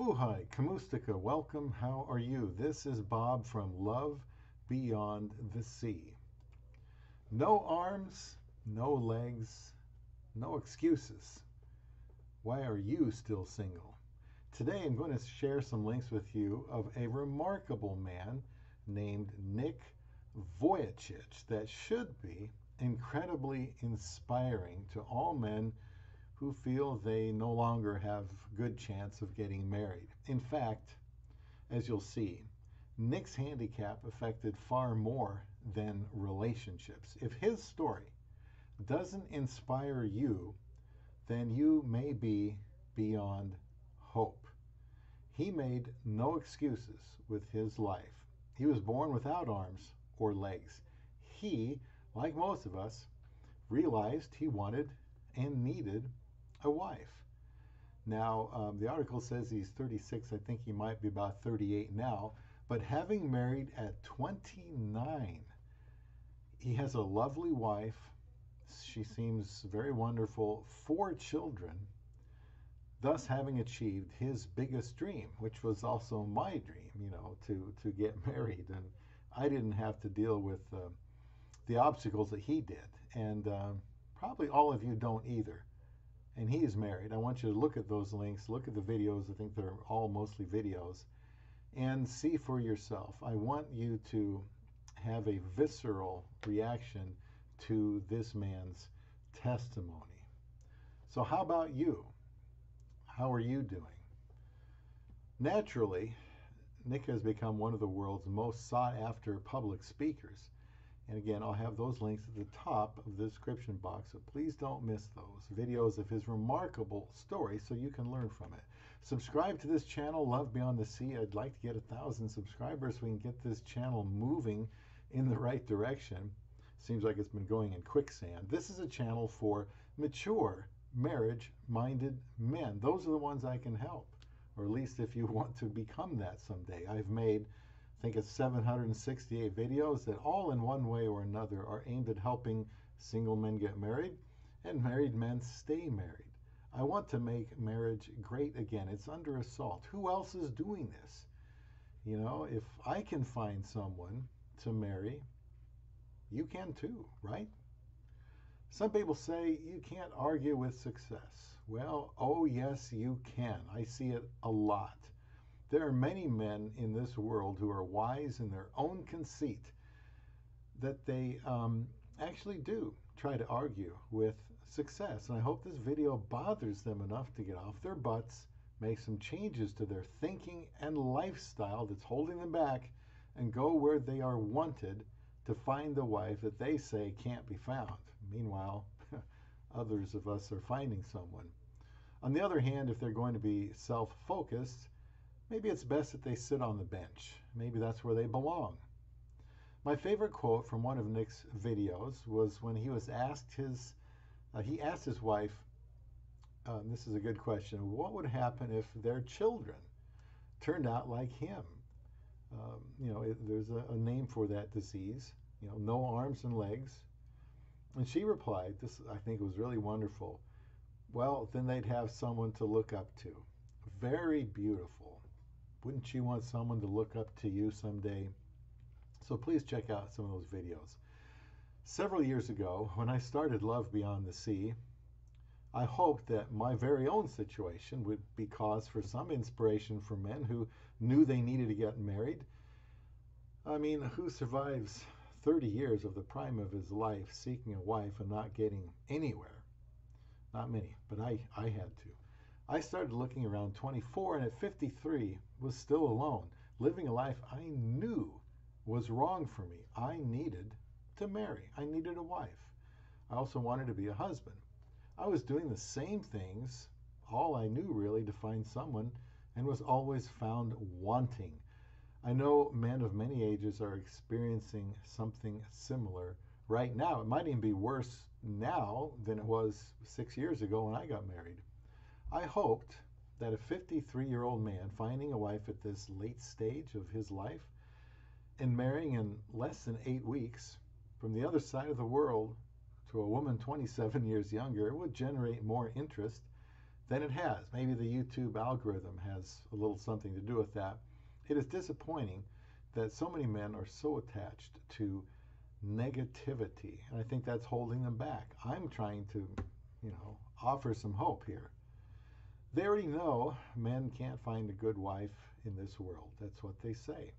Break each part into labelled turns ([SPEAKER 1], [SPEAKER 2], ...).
[SPEAKER 1] Mabuhay, Kamustika, welcome. How are you? This is Bob from Love Beyond the Sea. No arms, no legs, no excuses. Why are you still single? Today I'm going to share some links with you of a remarkable man named Nick Vujicic that should be incredibly inspiring to all men who feel they no longer have good chance of getting married. In fact, as you'll see, Nick's handicap affected far more than relationships. If his story doesn't inspire you, then you may be beyond hope. He made no excuses with his life. He was born without arms or legs. He, like most of us, realized he wanted and needed a wife. Now, the article says he's 36. I think he might be about 38 now. But having married at 29, he has a lovely wife. She seems very wonderful. 4 children, thus having achieved his biggest dream, which was also my dream, to get married. And I didn't have to deal with the obstacles that he did. And probably all of you don't either. And he is married. I want you to look at those links, look at the videos. I think they're all mostly videos, and see for yourself. I want you to have a visceral reaction to this man's testimony. So how about you? How are you doing? Naturally, Nick has become one of the world's most sought after public speakers. And again, I'll have those links at the top of the description box, so please don't miss those videos of his remarkable story so you can learn from it. Subscribe to this channel, Love Beyond the Sea. I'd like to get 1,000 subscribers so we can get this channel moving in the right direction. Seems like it's been going in quicksand. This is a channel for mature, marriage-minded men. Those are the ones I can help, or at least if you want to become that someday. I've made, I think it's 768 videos that all in one way or another are aimed at helping single men get married and married men stay married. I want to make marriage great again. It's under assault. Who else is doing this? If I can find someone to marry, you can too, right? Some people say you can't argue with success. Well, oh yes, you can. I see it a lot. There are many men in this world who are wise in their own conceit that they actually do try to argue with success. And I hope this video bothers them enough to get off their butts, make some changes to their thinking and lifestyle that's holding them back, and go where they are wanted to find the wife that they say can't be found. Meanwhile, others of us are finding someone. On the other hand, if they're going to be self-focused, maybe it's best that they sit on the bench. Maybe that's where they belong. My favorite quote from one of Nick's videos was when he was asked he asked his wife, this is a good question, what would happen if their children turned out like him? There's a name for that disease, no arms and legs. And she replied, this I think was really wonderful, well, then they'd have someone to look up to. Very beautiful. Wouldn't you want someone to look up to you someday? So please check out some of those videos. Several years ago, when I started Love Beyond the Sea, I hoped that my very own situation would be cause for some inspiration for men who knew they needed to get married. I mean, who survives 30 years of the prime of his life seeking a wife and not getting anywhere? Not many, but I had to. I started looking around 24, and at 53 was still alone, living a life I knew was wrong for me. I needed to marry. I needed a wife. I also wanted to be a husband. I was doing the same things, all I knew really, to find someone, and was always found wanting. I know men of many ages are experiencing something similar right now. It might even be worse now than it was 6 years ago when I got married. I hoped that a 53-year-old man finding a wife at this late stage of his life and marrying in less than 8 weeks from the other side of the world to a woman 27 years younger would generate more interest than it has. Maybe the YouTube algorithm has a little something to do with that. It is disappointing that so many men are so attached to negativity, and I think that's holding them back. I'm trying to, offer some hope here. They already know men can't find a good wife in this world. That's what they say.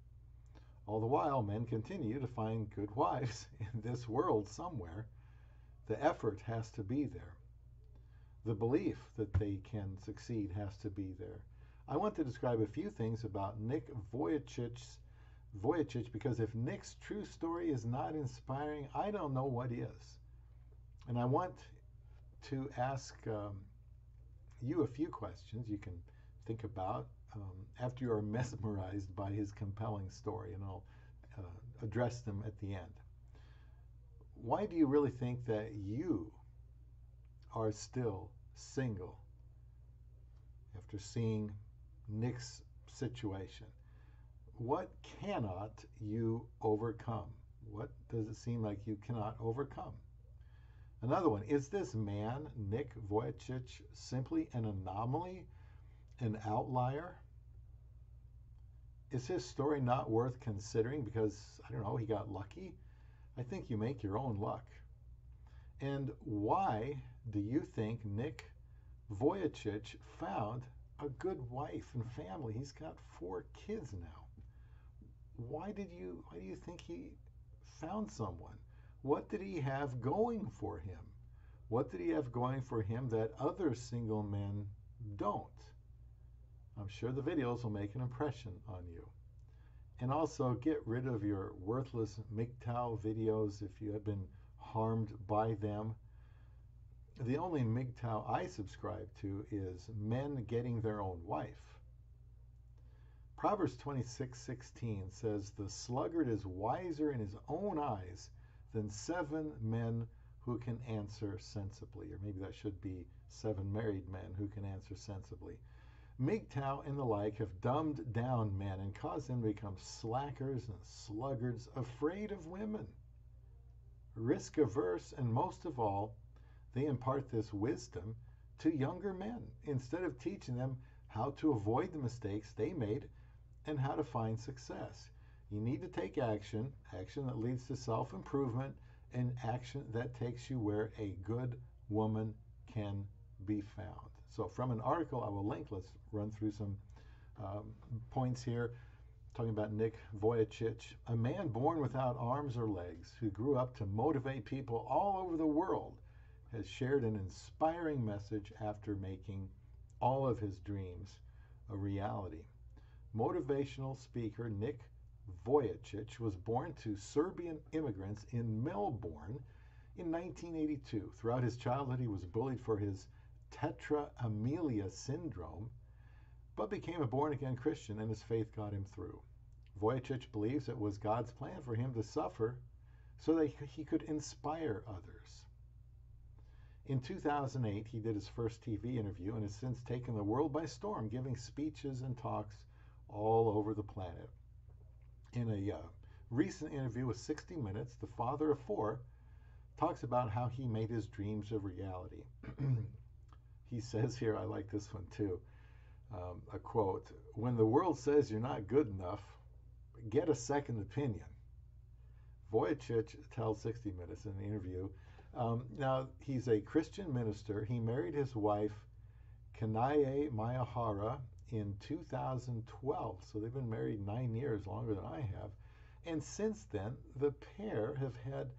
[SPEAKER 1] All the while, men continue to find good wives in this world somewhere. The effort has to be there. The belief that they can succeed has to be there. I want to describe a few things about Nick Vujicic, because if Nick's true story is not inspiring, I don't know what is. And I want to ask you a few questions you can think about after you are mesmerized by his compelling story, and I'll address them at the end. Why do you really think that you are still single after seeing Nick's situation? What cannot you overcome? What does it seem like you cannot overcome? Another one, is this man, Nick Vujicic, simply an anomaly, an outlier? Is his story not worth considering because, I don't know, he got lucky? I think you make your own luck. And why do you think Nick Vujicic found a good wife and family? He's got 4 kids now. Why do you think he found someone? What did he have going for him? What did he have going for him that other single men don't? I'm sure the videos will make an impression on you. And also, get rid of your worthless MGTOW videos if you have been harmed by them. The only MGTOW I subscribe to is men getting their own wife. Proverbs 26:16 says, "The sluggard is wiser in his own eyes than 7 men who can answer sensibly." Or maybe that should be 7 married men who can answer sensibly. MGTOW and the like have dumbed down men and caused them to become slackers and sluggards, afraid of women, risk averse, and most of all, they impart this wisdom to younger men instead of teaching them how to avoid the mistakes they made and how to find success. You need to take action that leads to self-improvement, and action that takes you where a good woman can be found. So from an article I will link, let's run through some points here, talking about Nick Vujicic, a man born without arms or legs who grew up to motivate people all over the world, has shared an inspiring message after making all of his dreams a reality. Motivational speaker Nick Vujicic was born to Serbian immigrants in Melbourne in 1982. Throughout his childhood, he was bullied for his tetraamelia syndrome, but became a born-again Christian, and his faith got him through. Vujicic believes it was God's plan for him to suffer so that he could inspire others. In 2008, he did his first TV interview and has since taken the world by storm, giving speeches and talks all over the planet. In a recent interview with 60 Minutes, the father of 4 talks about how he made his dreams a reality. He says here, I like this one too, a quote, "When the world says you're not good enough, get a second opinion." Vujicic tells 60 Minutes in the interview, now he's a Christian minister. He married his wife, Kanaye Mayahara, in 2012. So they've been married 9 years, longer than I have. And since then, the pair have had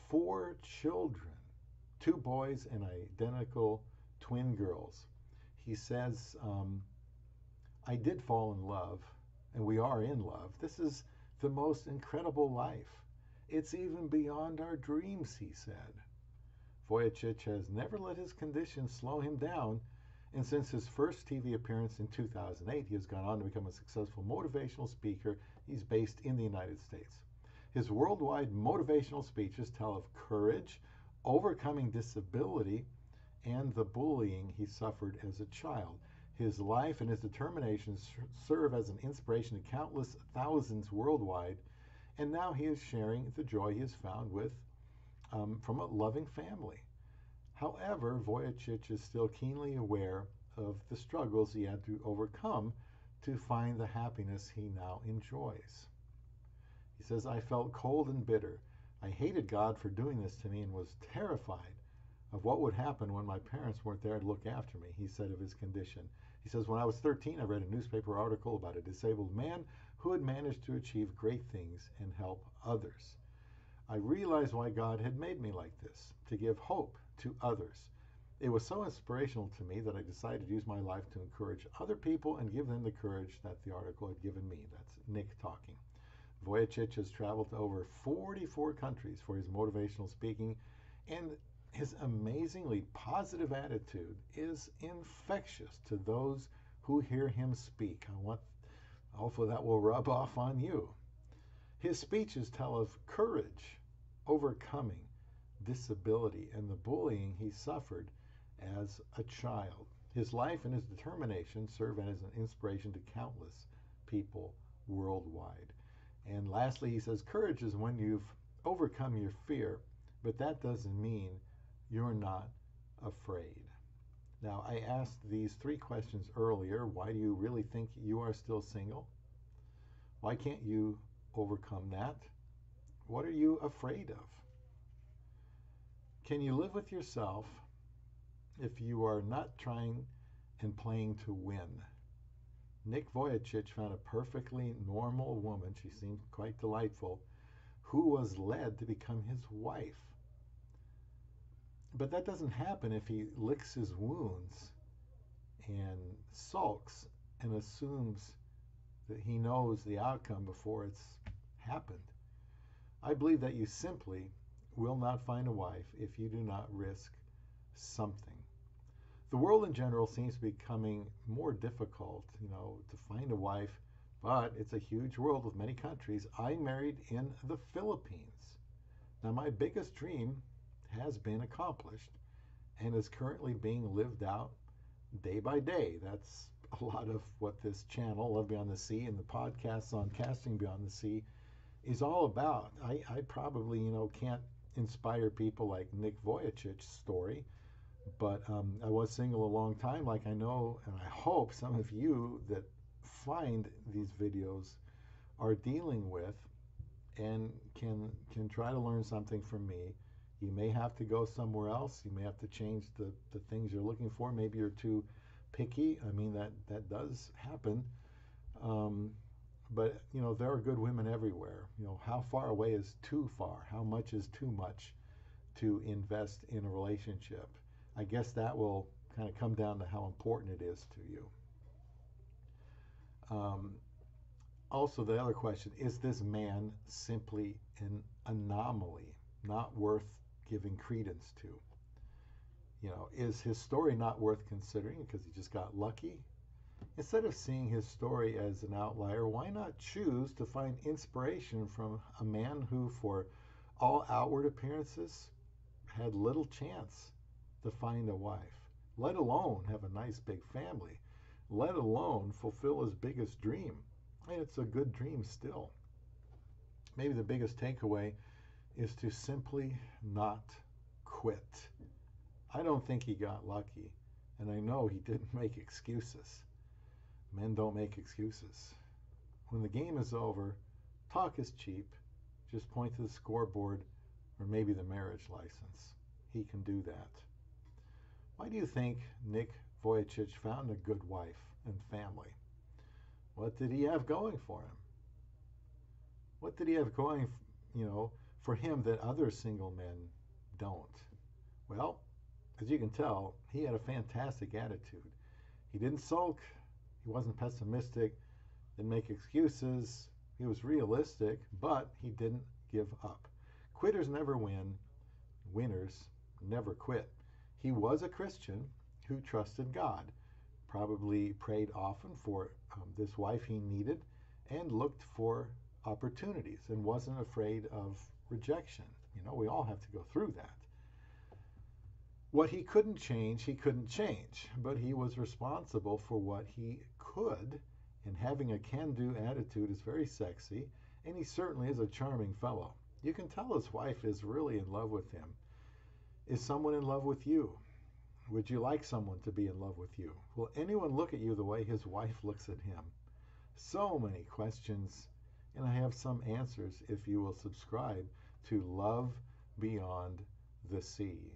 [SPEAKER 1] 4 children, 2 boys and identical twin girls. He says, I did fall in love, and we are in love. This is the most incredible life. It's even beyond our dreams, he said. Vujicic has never let his condition slow him down, and since his first TV appearance in 2008, he has gone on to become a successful motivational speaker. He's based in the United States. His worldwide motivational speeches tell of courage, overcoming disability, and the bullying he suffered as a child. His life and his determination serve as an inspiration to countless thousands worldwide, and now he is sharing the joy he has found from a loving family. However, Vujicic is still keenly aware of the struggles he had to overcome to find the happiness he now enjoys. He says, I felt cold and bitter. I hated God for doing this to me and was terrified of what would happen when my parents weren't there to look after me, he said of his condition. He says, when I was 13, I read a newspaper article about a disabled man who had managed to achieve great things and help others. I realized why God had made me like this, to give hope to others. It was so inspirational to me that I decided to use my life to encourage other people and give them the courage that the article had given me. That's Nick talking. Vujicic has traveled to over 44 countries for his motivational speaking, and his amazingly positive attitude is infectious to those who hear him speak. Hopefully that will rub off on you. His speeches tell of courage, overcoming disability, and the bullying he suffered as a child. His life and his determination serve as an inspiration to countless people worldwide. And lastly, he says, courage is when you've overcome your fear, but that doesn't mean you're not afraid. Now, I asked these 3 questions earlier. Why do you really think you are still single? Why can't you overcome that? What are you afraid of? Can you live with yourself if you are not trying and playing to win? Nick Vujicic found a perfectly normal woman, she seemed quite delightful, who was led to become his wife. But that doesn't happen if he licks his wounds and sulks and assumes that he knows the outcome before it's happened. I believe that you simply will not find a wife if you do not risk something. The world in general seems to be becoming more difficult, to find a wife, but it's a huge world with many countries. I married in the Philippines. Now, my biggest dream has been accomplished and is currently being lived out day by day. That's a lot of what this channel, Love Beyond the Sea, and the podcasts on Casting Beyond the Sea is all about. I probably, can't inspire people like Nick Vujicic's story, but I was single a long time, like I know and I hope some of you that find these videos are dealing with and can try to learn something from me. You may have to go somewhere else. You may have to change the things you're looking for. Maybe you're too picky. I mean, that does happen. But, there are good women everywhere. How far away is too far? How much is too much to invest in a relationship? I guess that will kind of come down to how important it is to you. Also, the other question, is this man simply an anomaly, not worth giving credence to? Is his story not worth considering because he just got lucky? Instead of seeing his story as an outlier, why not choose to find inspiration from a man who, for all outward appearances, had little chance to find a wife, let alone have a nice big family, let alone fulfill his biggest dream? And it's a good dream still. Maybe the biggest takeaway is to simply not quit. I don't think he got lucky, and I know he didn't make excuses. Men don't make excuses. When the game is over, talk is cheap. Just point to the scoreboard or maybe the marriage license. He can do that. Why do you think Nick Vujicic found a good wife and family? What did he have going for him? What did he have going, for him that other single men don't? Well, as you can tell, he had a fantastic attitude. He didn't sulk. He wasn't pessimistic. Didn't make excuses. He was realistic, but he didn't give up. Quitters never win. Winners never quit. He was a Christian who trusted God, probably prayed often for this wife he needed, and looked for opportunities and wasn't afraid of rejection. We all have to go through that. What he couldn't change, but he was responsible for what he could, and having a can-do attitude is very sexy, and he certainly is a charming fellow. You can tell his wife is really in love with him. Is someone in love with you? Would you like someone to be in love with you? Will anyone look at you the way his wife looks at him? So many questions, and I have some answers if you will subscribe to Love Beyond the Sea.